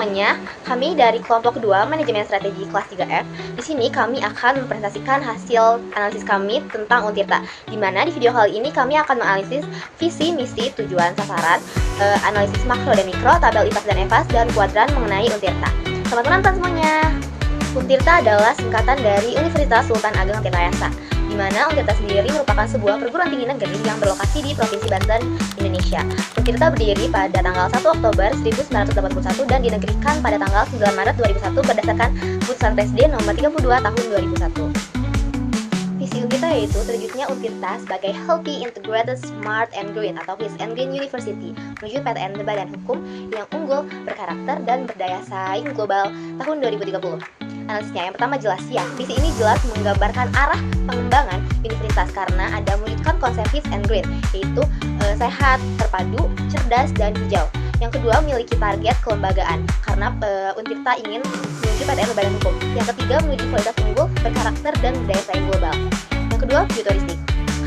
semuanya, kami dari kelompok kedua Manajemen Strategi kelas 3F. Di sini kami akan mempresentasikan hasil analisis kami tentang Untirta. Di mana di video kali ini kami akan menganalisis visi, misi, tujuan, sasaran, analisis makro dan mikro, tabel IPAS dan EVAS, dan kuadran mengenai Untirta. Selamat menonton semuanya. Untirta adalah singkatan dari Universitas Sultan Ageng Tirtayasa, di mana Untirta sendiri merupakan sebuah perguruan tinggi negeri yang berlokasi di Provinsi Banten, Indonesia. Untirta berdiri pada tanggal 1 Oktober 1981 dan dinegrikan pada tanggal 9 Maret 2001 berdasarkan Keputusan Presiden nomor 32 tahun 2001. Visi Untirta yaitu terwujudnya Untirta sebagai Healthy, Integrated, Smart, and Green atau Peace and Green University menuju PTN Berbadan Hukum yang unggul, berkarakter, dan berdaya saing global tahun 2030. Analisisnya yang pertama jelas ya, visi ini jelas menggambarkan arah pengembangan universitas karena ada mewujudkan konsep peace and green, yaitu sehat, terpadu, cerdas, dan hijau. Yang kedua memiliki target kelembagaan karena Untirta ingin menuju PTN Berbadan Hukum. Yang ketiga menuju kualitas unggul, berkarakter, dan berdaya saing global. Yang kedua futuristik,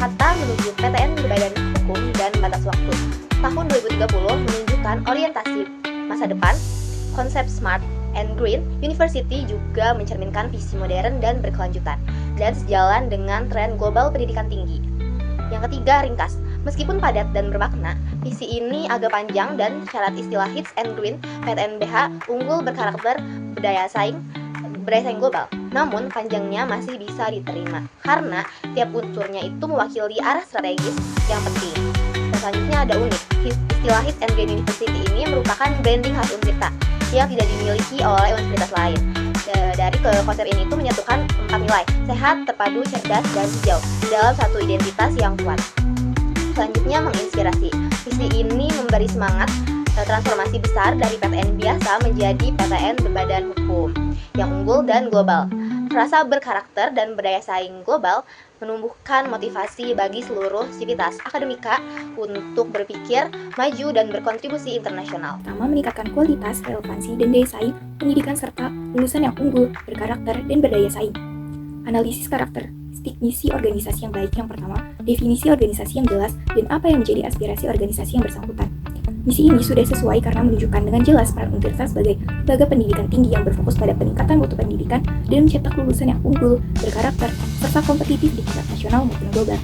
kata menuju PTN Berbadan Hukum dan batas waktu. Tahun 2030 menunjukkan orientasi masa depan, konsep smart and Green University juga mencerminkan visi modern dan berkelanjutan dan sejalan dengan tren global pendidikan tinggi. Yang ketiga, ringkas. Meskipun padat dan bermakna, visi ini agak panjang dan syarat istilah hits and green PTNBH unggul, berkarakter, berdaya saing global. Namun panjangnya masih bisa diterima karena tiap unsurnya itu mewakili arah strategis yang penting. Dan selanjutnya ada unik. Istilah hits and green University ini merupakan branding khas Untirta yang tidak dimiliki oleh universitas lain. Dari konsep ini itu menyatukan 4 nilai, sehat, terpadu, cerdas, dan hijau dalam satu identitas yang kuat. Selanjutnya menginspirasi. Visi ini memberi semangat transformasi besar dari PTN biasa menjadi PTN Berbadan Hukum yang unggul dan global. Rasa berkarakter dan berdaya saing global menumbuhkan motivasi bagi seluruh sivitas akademika untuk berpikir maju dan berkontribusi internasional. Pertama, meningkatkan kualitas, relevansi, dan daya saing pendidikan serta lulusan yang unggul, berkarakter, dan berdaya saing. Analisis karakteristik misi organisasi yang baik. Yang pertama, definisi organisasi yang jelas dan apa yang menjadi aspirasi organisasi yang bersangkutan. Misi ini sudah sesuai karena menunjukkan dengan jelas peran Untirta sebagai lembaga pendidikan tinggi yang berfokus pada peningkatan mutu pendidikan dan mencetak lulusan yang unggul, berkarakter, serta kompetitif di tingkat nasional maupun global.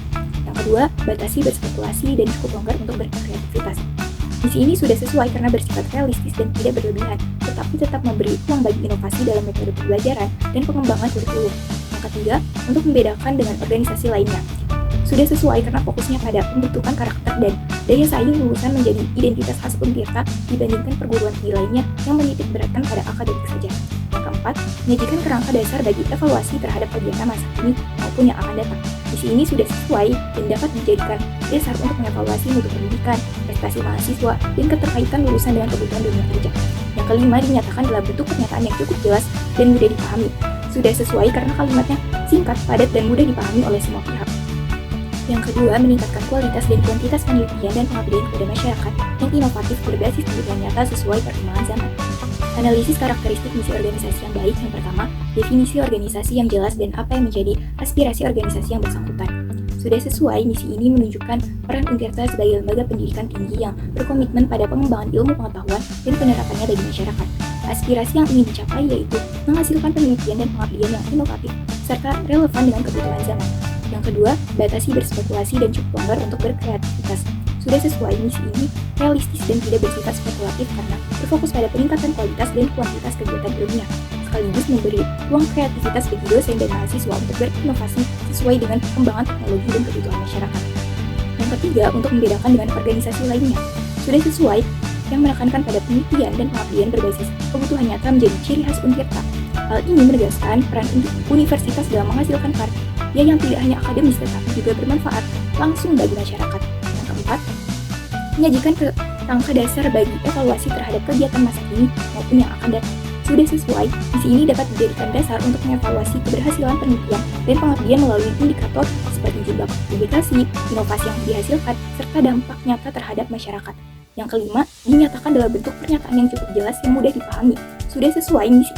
Yang kedua, batasi berspekulasi dan cukup longgar untuk berkreativitas. Misi ini sudah sesuai karena bersifat realistis dan tidak berlebihan, tetapi tetap memberi ruang bagi inovasi dalam metode pembelajaran dan pengembangan kurikulum. Yang ketiga, untuk membedakan dengan organisasi lainnya. Sudah sesuai karena fokusnya pada pembentukan karakter dan daya saing lulusan menjadi identitas khas Untirta dibandingkan perguruan tinggi lainnya yang menitik beratkan pada akademik saja. Yang keempat, menyajikan kerangka dasar bagi evaluasi terhadap kegiatan masa kini maupun yang akan datang. Misi ini sudah sesuai dan dapat dijadikan dasar untuk mengevaluasi mutu pendidikan, prestasi mahasiswa, dan keterkaitan lulusan dengan kebutuhan dunia kerja. Yang kelima, dinyatakan dalam bentuk pernyataan yang cukup jelas dan mudah dipahami. Sudah sesuai karena kalimatnya singkat, padat, dan mudah dipahami oleh semua pihak. Yang kedua, meningkatkan kualitas dan kuantitas penelitian dan pengabdian kepada masyarakat yang inovatif berbasis kebutuhan nyata sesuai perkembangan zaman. Analisis karakteristik misi organisasi yang baik. Yang pertama, definisi organisasi yang jelas dan apa yang menjadi aspirasi organisasi yang bersangkutan. Sudah sesuai, misi ini menunjukkan peran Untirta sebagai lembaga pendidikan tinggi yang berkomitmen pada pengembangan ilmu pengetahuan dan penerapannya bagi masyarakat. Aspirasi yang ingin dicapai yaitu menghasilkan penelitian dan pengabdian yang inovatif serta relevan dengan kebutuhan zaman. Yang kedua, batasi berspekulasi dan cukup longgar untuk berkreativitas. Sudah sesuai, misi ini realistis dan tidak bersifat spekulatif karena berfokus pada peningkatan kualitas dan kuantitas kegiatan ilmiah, sekaligus memberi ruang kreativitas bagi dosen dan mahasiswa untuk berinovasi sesuai dengan perkembangan teknologi dan kebutuhan masyarakat. Yang ketiga, untuk membedakan dengan organisasi lainnya. Sudah sesuai, yang menekankan pada penelitian dan pengabdian berbasis kebutuhan nyata menjadi ciri khas Untirta. Hal ini menegaskan peran universitas dalam menghasilkan karya yang tidak hanya akademis tetapi juga bermanfaat langsung bagi masyarakat. Yang keempat, menyajikan kerangka dasar bagi evaluasi terhadap kegiatan masa kini maupun yang akan datang. Sudah sesuai, misi ini dapat dijadikan dasar untuk mengevaluasi keberhasilan penelitian dan pengabdian melalui indikator seperti jumlah publikasi, inovasi yang dihasilkan, serta dampak nyata terhadap masyarakat. Yang kelima, dinyatakan dalam bentuk pernyataan yang cukup jelas yang mudah dipahami. Sudah sesuai, misi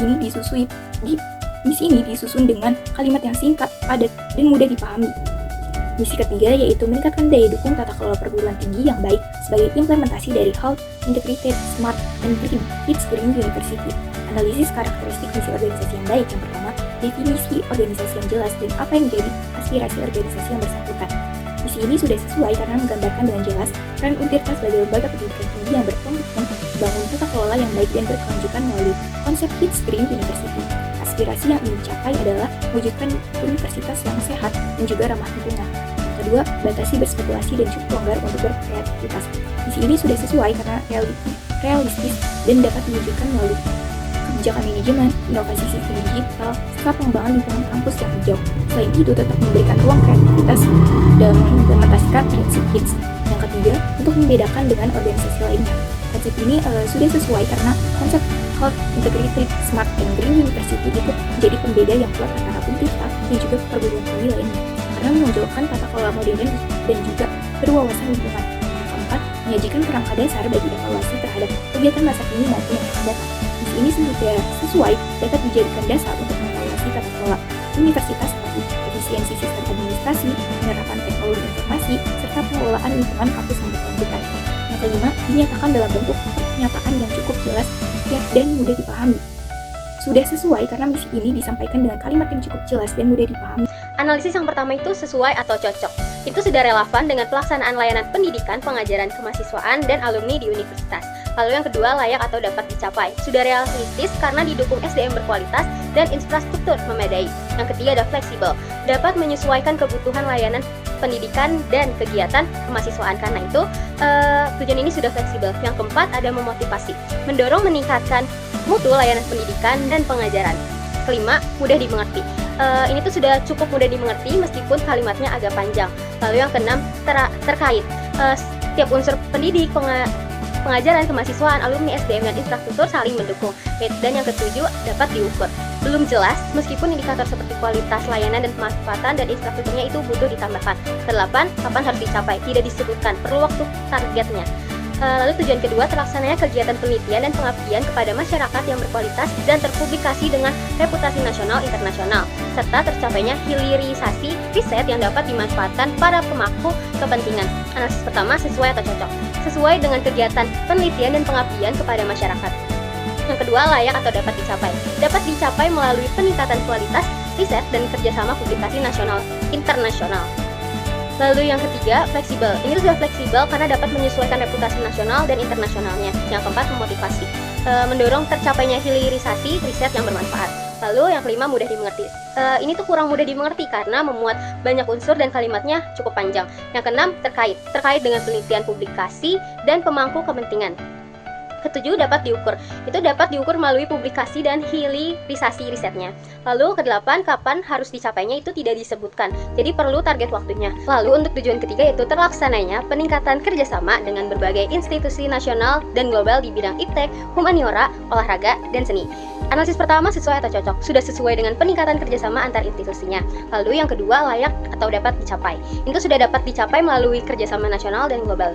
ini disusun dengan kalimat yang singkat, padat, dan mudah dipahami. Misi ketiga yaitu meningkatkan daya dukung tata kelola perguruan tinggi yang baik sebagai implementasi dari Health, Integrated, Smart, and Green Kids Green University. Analisis karakteristik misi organisasi yang baik. Yang pertama, definisi organisasi yang jelas dan apa yang menjadi aspirasi organisasi yang bersangkutan. Misi ini sudah sesuai karena menggambarkan dengan jelas peran Untirta sebagai lembaga pendidikan tinggi yang berkomitmen membangun tata kelola yang baik dan berkelanjutan melalui konsep Kids Green University. Aspirasi yang ingin dicapai adalah mewujudkan universitas yang sehat dan juga ramah lingkungan. Yang kedua, batasi berspekulasi dan cukup longgar untuk berkreativitas. Misi ini sudah sesuai karena realistis dan dapat diwujudkan melalui kebijakan manajemen, inovasi sistem digital, serta pengembangan lingkungan kampus yang hijau. Selain itu, tetap memberikan ruang kreativitas dalam mengimplementasikan prinsip KIDS. Yang ketiga, untuk membedakan dengan organisasi lainnya. Konsep ini sudah sesuai karena konsep Health, Integrated, Smart, and Green University itu menjadi pembeda yang kuat antara Untirta dan juga perguruan tinggi lainnya, karena menonjolkan tata kelola modern dan juga berwawasan lingkungan. Yang keempat, menyajikan kerangka dasar bagi evaluasi terhadap kegiatan masa kini maupun yang akan datang. Misi ini sudah sesuai dapat dijadikan dasar untuk mengevaluasi tata kelola universitas seperti efisiensi sistem administrasi, penerapan teknologi informasi, serta pengelolaan lingkungan kampus yang berkelanjutan. Yang kelima, dinyatakan dalam bentuk pernyataan yang cukup jelas dan mudah dipahami. Sudah sesuai karena misi ini disampaikan dengan kalimat yang cukup jelas dan mudah dipahami. Analisis yang pertama itu sesuai atau cocok. Itu sudah relevan dengan pelaksanaan layanan pendidikan, pengajaran kemahasiswaan, dan alumni di universitas. Lalu yang kedua, layak atau dapat dicapai. Sudah realistis karena didukung SDM berkualitas dan infrastruktur memadai. Yang ketiga ada fleksibel, dapat menyesuaikan kebutuhan layanan pendidikan dan kegiatan kemahasiswaan. Karena itu tujuan ini sudah fleksibel. Yang keempat ada memotivasi, mendorong meningkatkan mutu layanan pendidikan dan pengajaran. Kelima, mudah dimengerti. Ini tuh sudah cukup mudah dimengerti meskipun kalimatnya agak panjang. Lalu yang keenam terkait setiap unsur pendidik, pengajaran kemahasiswaan, alumni SDM dan infrastruktur saling mendukung. Dan yang ketujuh dapat diukur. Belum jelas meskipun indikator seperti kualitas layanan dan pemanfaatan dan infrastrukturnya itu butuh ditambahkan. Kedelapan, kapan harus dicapai? Tidak disebutkan, perlu waktu targetnya. Lalu tujuan kedua, terlaksananya kegiatan penelitian dan pengabdian kepada masyarakat yang berkualitas dan terpublikasi dengan reputasi nasional internasional, serta tercapainya hilirisasi riset yang dapat dimanfaatkan para pemangku kepentingan. Analisis pertama, sesuai atau cocok. Sesuai dengan kegiatan penelitian dan pengabdian kepada masyarakat. Yang kedua, layak atau dapat dicapai. Dapat dicapai melalui peningkatan kualitas riset dan kerjasama publikasi nasional internasional. Lalu yang ketiga, fleksibel. Ini sudah fleksibel karena dapat menyesuaikan reputasi nasional dan internasionalnya. Yang keempat, memotivasi, mendorong tercapainya hilirisasi riset yang bermanfaat. Lalu yang kelima, mudah dimengerti. Ini tuh kurang mudah dimengerti karena memuat banyak unsur dan kalimatnya cukup panjang. Yang keenam, terkait dengan penelitian, publikasi, dan pemangku kepentingan. Ketujuh, dapat diukur. Itu dapat diukur melalui publikasi dan hilirisasi risetnya. Lalu kedelapan, kapan harus dicapainya itu tidak disebutkan. Jadi perlu target waktunya. Lalu untuk tujuan ketiga yaitu terlaksananya peningkatan kerjasama dengan berbagai institusi nasional dan global di bidang iptek, humaniora, olahraga, dan seni. Analisis pertama, sesuai atau cocok. Sudah sesuai dengan peningkatan kerjasama antar institusinya. Lalu yang kedua, layak atau dapat dicapai. Itu sudah dapat dicapai melalui kerjasama nasional dan global.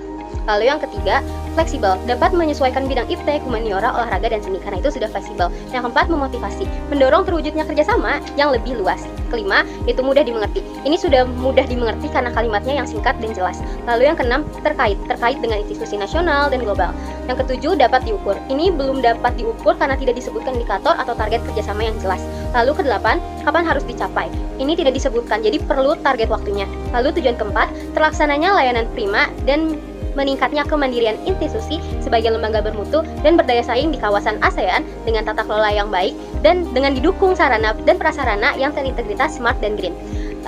Lalu yang ketiga, fleksibel, dapat menyesuaikan bidang iptek, humaniora, olahraga, dan seni. Karena itu sudah fleksibel. Yang keempat, memotivasi, mendorong terwujudnya kerjasama yang lebih luas. Kelima, itu mudah dimengerti. Ini sudah mudah dimengerti karena kalimatnya yang singkat dan jelas. Lalu yang keenam, terkait dengan institusi nasional dan global. Yang ketujuh, dapat diukur. Ini belum dapat diukur karena tidak disebutkan indikator atau target kerjasama yang jelas. Lalu kedelapan, kapan harus dicapai? Ini tidak disebutkan, jadi perlu target waktunya. Lalu tujuan keempat, terlaksananya layanan prima dan meningkatnya kemandirian institusi sebagai lembaga bermutu dan berdaya saing di kawasan ASEAN dengan tata kelola yang baik dan dengan didukung sarana dan prasarana yang terintegritas, smart, dan green.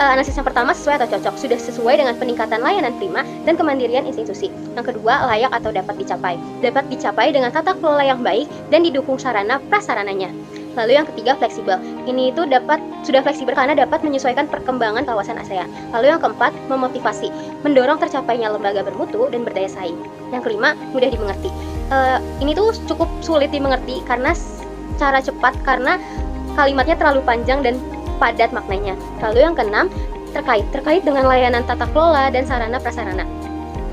Analisis yang pertama, sesuai atau cocok. Sudah sesuai dengan peningkatan layanan prima dan kemandirian institusi. Yang kedua, layak atau dapat dicapai. Dapat dicapai dengan tata kelola yang baik dan didukung sarana prasarananya. Lalu yang ketiga, fleksibel. Ini itu sudah fleksibel karena dapat menyesuaikan perkembangan kawasan ASEAN. Lalu yang keempat, memotivasi, mendorong tercapainya lembaga bermutu dan berdaya saing. Yang kelima, mudah dimengerti. Ini tuh cukup sulit dimengerti karena cara cepat karena kalimatnya terlalu panjang dan padat maknanya. Lalu yang keenam, terkait dengan layanan tata kelola dan sarana prasarana.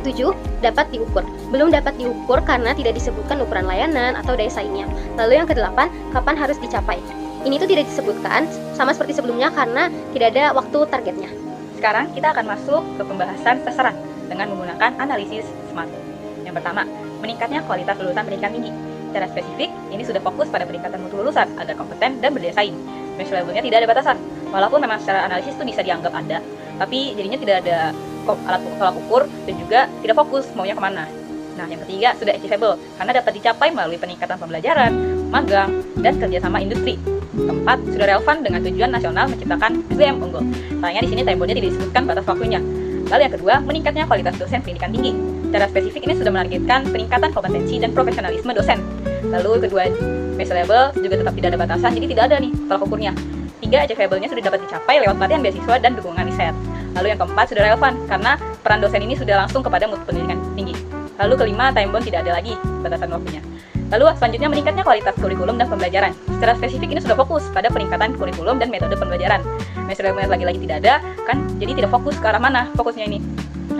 7. Dapat diukur. Belum dapat diukur karena tidak disebutkan ukuran layanan atau daya saingnya. Lalu yang kedelapan, kapan harus dicapai? Ini tuh tidak disebutkan, sama seperti sebelumnya karena tidak ada waktu targetnya. Sekarang kita akan masuk ke pembahasan sasaran dengan menggunakan analisis SMART. Yang pertama, meningkatnya kualitas lulusan pendidikan tinggi. Secara spesifik, ini sudah fokus pada peningkatan mutu lulusan agar kompeten dan berdaya saing. Measurable-nya tidak ada batasan. Walaupun memang secara analisis itu bisa dianggap ada, tapi jadinya tidak ada alat tolak ukur dan juga tidak fokus maunya kemana. Nah, yang ketiga sudah achievable karena dapat dicapai melalui peningkatan pembelajaran, magang, dan kerjasama industri. Keempat, sudah relevan dengan tujuan nasional menciptakan SDM unggul. Sayangnya di sini timeline-nya tidak disebutkan batas waktunya. Lalu yang kedua, meningkatnya kualitas dosen pendidikan tinggi. Secara spesifik ini sudah menargetkan peningkatan kompetensi dan profesionalisme dosen. Lalu kedua, measurable juga tetap tidak ada batasan, jadi tidak ada nih tolak ukurnya. Tiga, achievable-nya sudah dapat dicapai lewat pelatihan beasiswa dan dukungan riset. Lalu yang keempat, sudah relevan karena peran dosen ini sudah langsung kepada mutu pendidikan tinggi. Lalu kelima, time bound tidak ada lagi batasan waktunya. Lalu selanjutnya meningkatnya kualitas kurikulum dan pembelajaran. Secara spesifik ini sudah fokus pada peningkatan kurikulum dan metode pembelajaran. Measurable lagi-lagi tidak ada, kan jadi tidak fokus ke arah mana fokusnya ini.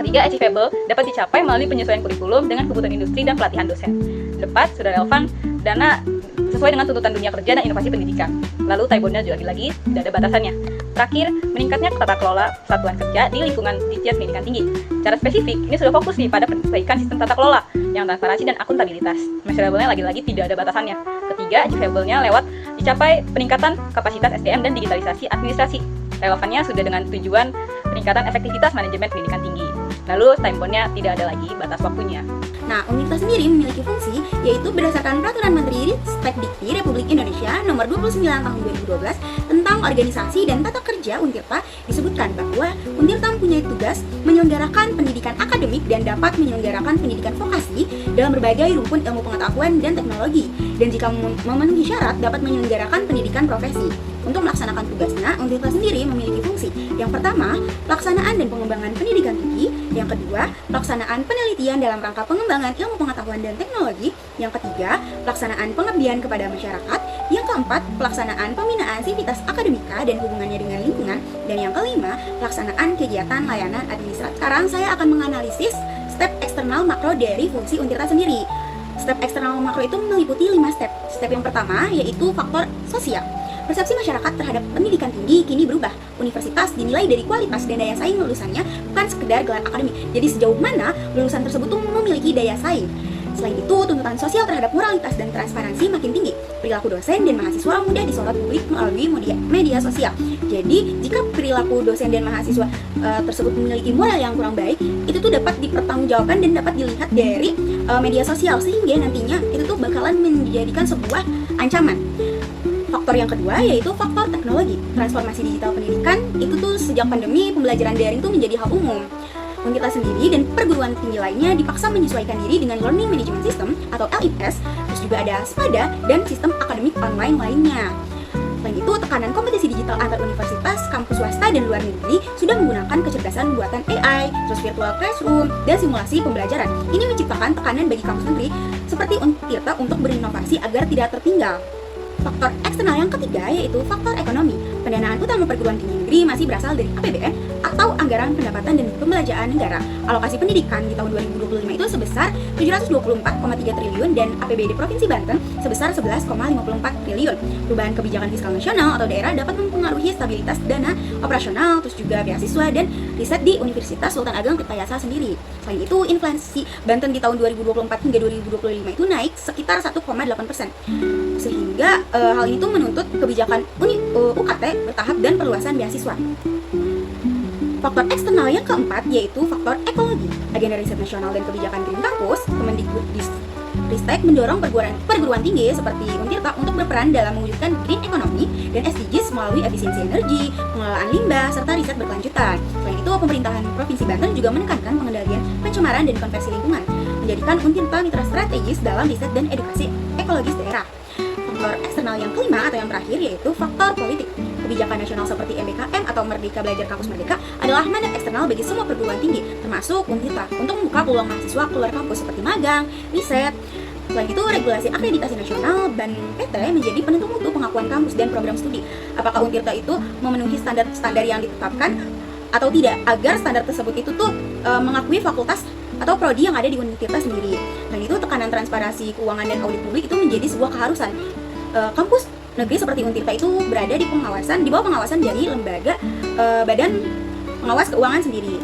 Ketiga, achievable dapat dicapai melalui penyesuaian kurikulum dengan kebutuhan industri dan pelatihan dosen. Keempat, sudah relevan dana sesuai dengan tuntutan dunia kerja dan inovasi pendidikan. Lalu time bound-nya juga lagi-lagi tidak ada batasannya. Terakhir, meningkatnya tata kelola satuan kerja di lingkungan Ditjen Pendidikan Tinggi. Secara spesifik, ini sudah fokus nih pada perbaikan sistem tata kelola yang transparansi dan akuntabilitas. Measurable-nya lagi-lagi tidak ada batasannya. Ketiga, achievable-nya lewat dicapai peningkatan kapasitas SDM dan digitalisasi administrasi. Relevannya sudah dengan tujuan peningkatan efektivitas manajemen pendidikan tinggi. Lalu time bound-nya tidak ada lagi batas waktunya. Nah, universitas sendiri memiliki fungsi yaitu berdasarkan Peraturan Menteri Ristekdikti Republik Indonesia Nomor 29 Tahun 2012 tentang organisasi dan tata kerja Untirta disebutkan bahwa Untirta mempunyai tugas menyelenggarakan pendidikan akademik dan dapat menyelenggarakan pendidikan vokasi dalam berbagai rumpun ilmu pengetahuan dan teknologi, dan jika memenuhi syarat dapat menyelenggarakan pendidikan profesi. Untuk melaksanakan tugasnya, Untirta sendiri memiliki fungsi. Yang pertama, pelaksanaan dan pengembangan pendidikan tinggi. Yang kedua, pelaksanaan penelitian dalam rangka pengembangan ilmu pengetahuan dan teknologi. Yang ketiga, pelaksanaan pengabdian kepada masyarakat. Yang keempat, pelaksanaan pembinaan sivitas akademika dan hubungannya dengan lingkungan. Dan yang kelima, pelaksanaan kegiatan layanan administratif. Sekarang saya akan menganalisis step eksternal makro dari fungsi Untirta sendiri. Step eksternal makro itu meliputi 5 step. Step yang pertama yaitu faktor sosial. Persepsi masyarakat terhadap pendidikan tinggi kini berubah. Universitas dinilai dari kualitas dan daya saing lulusannya, bukan sekedar gelar akademik. Jadi sejauh mana lulusan tersebut tuh memiliki daya saing. Selain itu, tuntutan sosial terhadap moralitas dan transparansi makin tinggi. Perilaku dosen dan mahasiswa mudah disorot publik melalui media sosial. Jadi, jika perilaku dosen dan mahasiswa tersebut memiliki moral yang kurang baik, itu tuh dapat dipertanggungjawabkan dan dapat dilihat dari media sosial, sehingga nantinya itu tuh bakalan menjadikan sebuah ancaman. Faktor yang kedua yaitu faktor teknologi. Transformasi digital pendidikan itu tuh sejak pandemi pembelajaran daring tuh menjadi hal umum. Untirta sendiri dan perguruan tinggi lainnya dipaksa menyesuaikan diri dengan Learning Management System atau LMS, terus juga ada SPADA dan sistem akademik online lainnya. Selain itu, tekanan kompetisi digital antar universitas, kampus swasta dan luar negeri sudah menggunakan kecerdasan buatan AI, terus virtual classroom, dan simulasi pembelajaran. Ini menciptakan tekanan bagi kampus negeri seperti Untirta untuk berinovasi agar tidak tertinggal. Faktor eksternal yang ketiga yaitu faktor ekonomi. Pendanaan utama perguruan tinggi negeri masih berasal dari APBN atau Anggaran Pendapatan dan Pembelanjaan Negara. Alokasi pendidikan di tahun 2025 itu sebesar 724,3 triliun dan APBD Provinsi Banten sebesar 11,54 triliun. Perubahan kebijakan fiskal nasional atau daerah dapat mempengaruhi stabilitas dana operasional, terus juga beasiswa dan riset di Universitas Sultan Ageng Tirtayasa sendiri. Selain itu, inflasi Banten di tahun 2024 hingga 2025 itu naik sekitar 1,8%. Sehingga hal itu menuntut kebijakan UKT bertahap dan perluasan beasiswa. Faktor eksternal yang keempat yaitu faktor ekologi. Agenda riset nasional dan kebijakan Green Campus, Kemendikbudristek mendorong perguruan tinggi seperti Untirta untuk berperan dalam mewujudkan green economy dan SDGs melalui efisiensi energi, pengelolaan limbah, serta riset berkelanjutan. Selain itu, pemerintahan Provinsi Banten juga menekankan pengendalian pencemaran dan konversi lingkungan, menjadikan Untirta mitra strategis dalam riset dan edukasi ekologis daerah. Faktor eksternal yang kelima atau yang terakhir yaitu faktor politik. Kebijakan nasional seperti MBKM atau Merdeka Belajar Kampus Merdeka adalah mandat eksternal bagi semua perguruan tinggi, termasuk Untirta, untuk membuka peluang mahasiswa keluar kampus seperti magang, riset. Selain itu, regulasi akreditasi nasional dan PT menjadi penentu mutu pengakuan kampus dan program studi. Apakah Untirta itu memenuhi standar yang ditetapkan atau tidak, agar standar tersebut itu tuh mengakui fakultas atau prodi yang ada di Untirta sendiri. Dan itu tekanan transparansi keuangan dan audit publik itu menjadi sebuah keharusan. Kampus negeri seperti Untirta itu berada di bawah pengawasan dari lembaga Badan pengawas keuangan sendiri.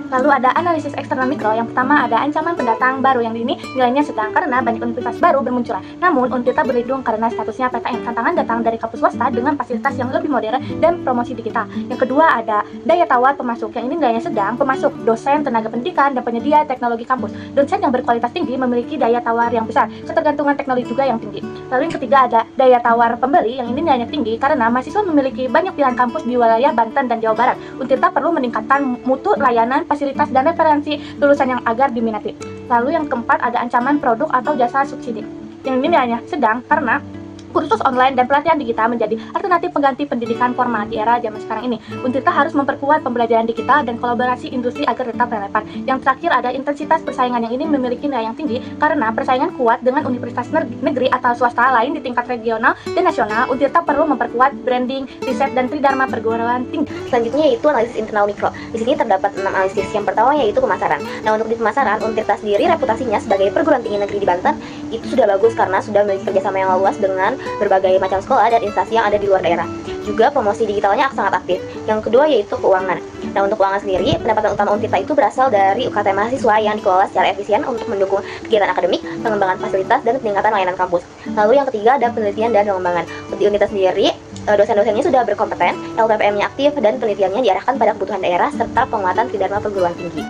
Lalu ada analisis eksternal mikro. Yang pertama ada ancaman pendatang baru, yang ini nilainya sedang karena banyak universitas baru bermunculan. Namun Untirta berlindung karena statusnya PTN. Tantangan datang dari kampus swasta dengan fasilitas yang lebih modern dan promosi digital. Yang kedua ada daya tawar pemasuk, yang ini nilainya sedang. Pemasuk, dosen, tenaga pendidikan, dan penyedia teknologi kampus. Dosen yang berkualitas tinggi memiliki daya tawar yang besar, ketergantungan teknologi juga yang tinggi. Lalu yang ketiga ada daya tawar pembeli, yang ini nilainya tinggi karena mahasiswa memiliki banyak pilihan kampus di wilayah Banten dan Jawa Barat. Untirta perlu meningkatkan mutu layanan, fasilitas, dan referensi lulusan yang agar diminati. Lalu yang keempat ada ancaman produk atau jasa subsidi, yang ini nilainya sedang karena kursus online dan pelatihan digital menjadi alternatif pengganti pendidikan formal di era zaman sekarang ini. Untirta harus memperkuat pembelajaran digital dan kolaborasi industri agar tetap relevan. Yang terakhir ada intensitas persaingan, yang ini memiliki nilai yang tinggi karena persaingan kuat dengan universitas negeri atau swasta lain di tingkat regional dan nasional. Untirta perlu memperkuat branding, riset, dan tridharma perguruan tinggi. Selanjutnya yaitu analisis internal mikro. Di sini terdapat 6 analisis. Yang pertama yaitu pemasaran. Nah, untuk di pemasaran, Untirta sendiri reputasinya sebagai perguruan tinggi negeri di Banten itu sudah bagus karena sudah memiliki kerjasama yang luas dengan berbagai macam sekolah dan instansi yang ada di luar daerah. Juga promosi digitalnya sangat aktif. Yang kedua yaitu keuangan. Nah, untuk keuangan sendiri, pendapatan utama Untirta itu berasal dari UKT mahasiswa yang dikelola secara efisien untuk mendukung kegiatan akademik, pengembangan fasilitas, dan peningkatan layanan kampus. Lalu yang ketiga ada penelitian dan pengembangan. Di Untirta sendiri, dosen-dosennya sudah berkompeten, LPPM-nya aktif, dan penelitiannya diarahkan pada kebutuhan daerah serta penguatan tridharma perguruan tinggi.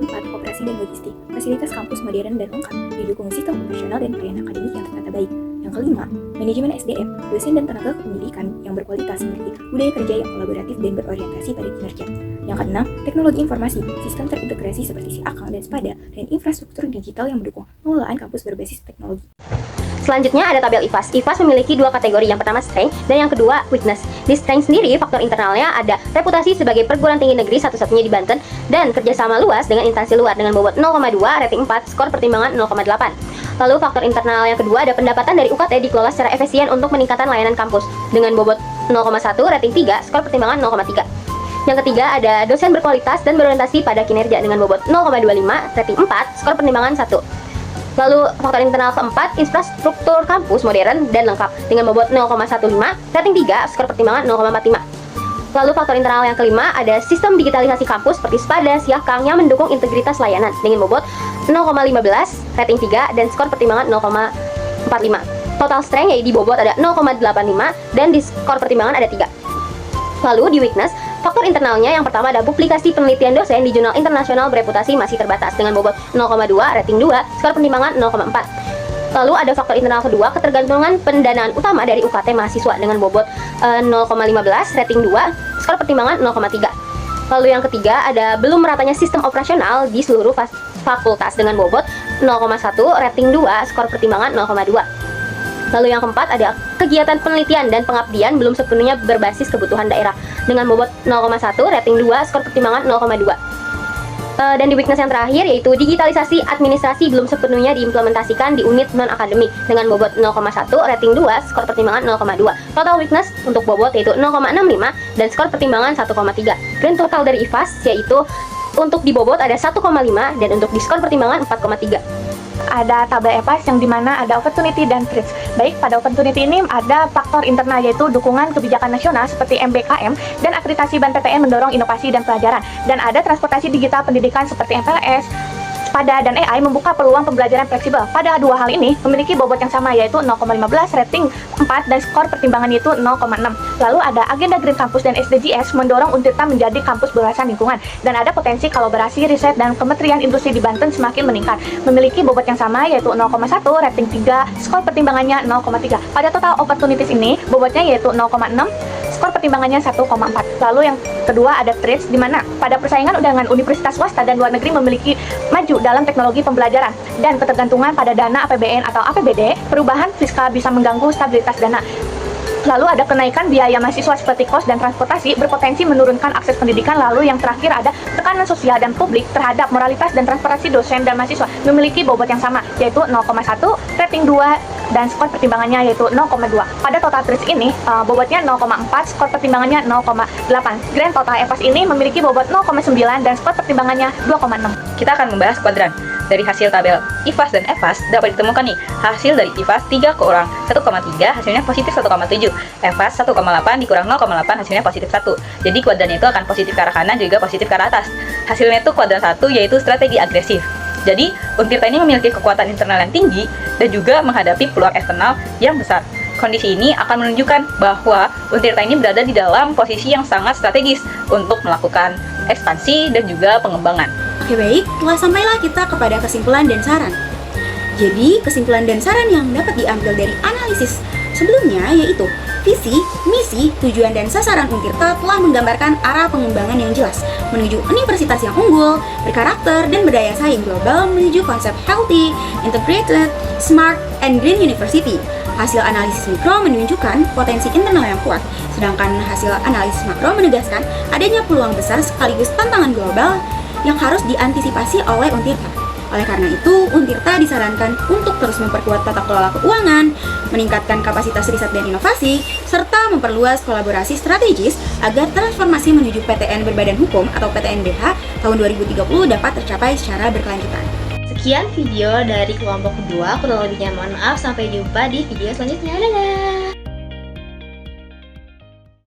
4. Operasi dan logistik. Fasilitas kampus modern dan lengkap, didukung sistem operasional dan pelayanan akademik yang tertata baik. Yang kelima, manajemen SDM, dosen dan tenaga pendidikan yang berkualitas memiliki budaya kerja yang kolaboratif dan berorientasi pada kinerja. Yang keenam, teknologi informasi, sistem terintegrasi seperti Siakang dan Spada, dan infrastruktur digital yang mendukung pengelolaan kampus berbasis teknologi. Selanjutnya ada tabel IFAS. IFAS memiliki dua kategori, yang pertama strength dan yang kedua weakness. Di strength sendiri, faktor internalnya ada reputasi sebagai perguruan tinggi negeri satu-satunya di Banten dan kerjasama luas dengan instansi luar dengan bobot 0,2, rating 4, skor pertimbangan 0,8. Lalu faktor internal yang kedua ada pendapatan dari UKT dikelola secara efisien untuk meningkatkan layanan kampus dengan bobot 0,1, rating 3, skor pertimbangan 0,3. Yang ketiga ada dosen berkualitas dan berorientasi pada kinerja dengan bobot 0,25, rating 4, skor pertimbangan 1. Lalu faktor internal keempat, infrastruktur kampus modern dan lengkap dengan bobot 0,15, rating 3, skor pertimbangan 0,45. Lalu faktor internal yang kelima ada sistem digitalisasi kampus seperti Spada, Siakang yang mendukung integritas layanan dengan bobot 0,15, rating 3, dan skor pertimbangan 0,45. Total strength yaitu di bobot ada 0,85 dan di skor pertimbangan ada 3. Lalu di weakness, faktor internalnya yang pertama ada publikasi penelitian dosen di jurnal internasional bereputasi masih terbatas dengan bobot 0,2, rating 2, skor pertimbangan 0,4. Lalu ada faktor internal kedua, ketergantungan pendanaan utama dari UKT mahasiswa dengan bobot 0,15, rating 2, skor pertimbangan 0,3. Lalu yang ketiga ada belum meratanya sistem operasional di seluruh fakultas dengan bobot 0,1, rating 2, skor pertimbangan 0,2. Lalu yang keempat ada kegiatan penelitian dan pengabdian belum sepenuhnya berbasis kebutuhan daerah dengan bobot 0,1, rating 2, skor pertimbangan 0,2. Dan di weakness yang terakhir yaitu digitalisasi administrasi belum sepenuhnya diimplementasikan di unit non-akademik dengan bobot 0,1, rating 2, skor pertimbangan 0,2. Total weakness untuk bobot yaitu 0,65 dan skor pertimbangan 1,3. Grand total dari IFAS yaitu untuk di bobot ada 1,5 dan untuk di skor pertimbangan 4,3. Ada tabel EPAS yang dimana ada opportunity dan threats. Baik, pada opportunity ini ada faktor internal yaitu dukungan kebijakan nasional seperti MBKM dan akreditasi BAN-PTN mendorong inovasi dan pelajaran. Dan ada transportasi digital pendidikan seperti MPLS, Spada, dan AI membuka peluang pembelajaran fleksibel. Pada dua hal ini memiliki bobot yang sama yaitu 0,15, rating 4, dan skor pertimbangan yaitu 0,6. Lalu ada agenda Green Campus dan SDGs mendorong Untirta menjadi kampus berwawasan lingkungan. Dan ada potensi kolaborasi riset dan Kementerian Industri di Banten semakin meningkat. Memiliki bobot yang sama yaitu 0,1, rating 3, skor pertimbangannya 0,3. Pada total opportunities ini bobotnya yaitu 0,6, skor pertimbangannya 1,4. Lalu yang kedua ada threats di mana pada persaingan dengan universitas swasta dan luar negeri memiliki maju dalam teknologi pembelajaran dan ketergantungan pada dana APBN atau APBD, perubahan fiskal bisa mengganggu stabilitas dana. Lalu ada kenaikan biaya mahasiswa seperti kos dan transportasi berpotensi menurunkan akses pendidikan. Lalu yang terakhir ada tekanan sosial dan publik terhadap moralitas dan transportasi dosen dan mahasiswa memiliki bobot yang sama yaitu 0,1, rating 2, dan skor pertimbangannya yaitu 0,2. Pada total threats ini bobotnya 0,4, skor pertimbangannya 0,8. Grand total EPAS ini memiliki bobot 0,9 dan skor pertimbangannya 2,6. Kita akan membahas kuadran. Dari hasil tabel IFAS dan EFAS dapat ditemukan nih, hasil dari IFAS 3 kurang 1,3 hasilnya positif 1,7, EFAS 1,8 dikurang 0,8 hasilnya positif 1. Jadi kuadrannya itu akan positif ke arah kanan juga positif ke arah atas. Hasilnya itu kuadran 1 yaitu strategi agresif. Jadi, Untirta ini memiliki kekuatan internal yang tinggi dan juga menghadapi peluang eksternal yang besar. Kondisi ini akan menunjukkan bahwa Untirta ini berada di dalam posisi yang sangat strategis untuk melakukan ekspansi dan juga pengembangan. Oke baik, telah sampailah kita kepada kesimpulan dan saran. Jadi, kesimpulan dan saran yang dapat diambil dari analisis sebelumnya yaitu visi, misi, tujuan, dan sasaran Untirta telah menggambarkan arah pengembangan yang jelas menuju universitas yang unggul, berkarakter, dan berdaya saing global menuju konsep healthy, integrated, smart, and green university. Hasil analisis mikro menunjukkan potensi internal yang kuat, sedangkan hasil analisis makro menegaskan adanya peluang besar sekaligus tantangan global yang harus diantisipasi oleh Untirta. Oleh karena itu, Untirta disarankan untuk terus memperkuat tata kelola keuangan, meningkatkan kapasitas riset dan inovasi, serta memperluas kolaborasi strategis agar transformasi menuju PTN berbadan hukum atau PTNBH tahun 2030 dapat tercapai secara berkelanjutan. Sekian video dari kelompok kedua, kurang lebihnya mohon maaf, sampai jumpa di video selanjutnya, dadah!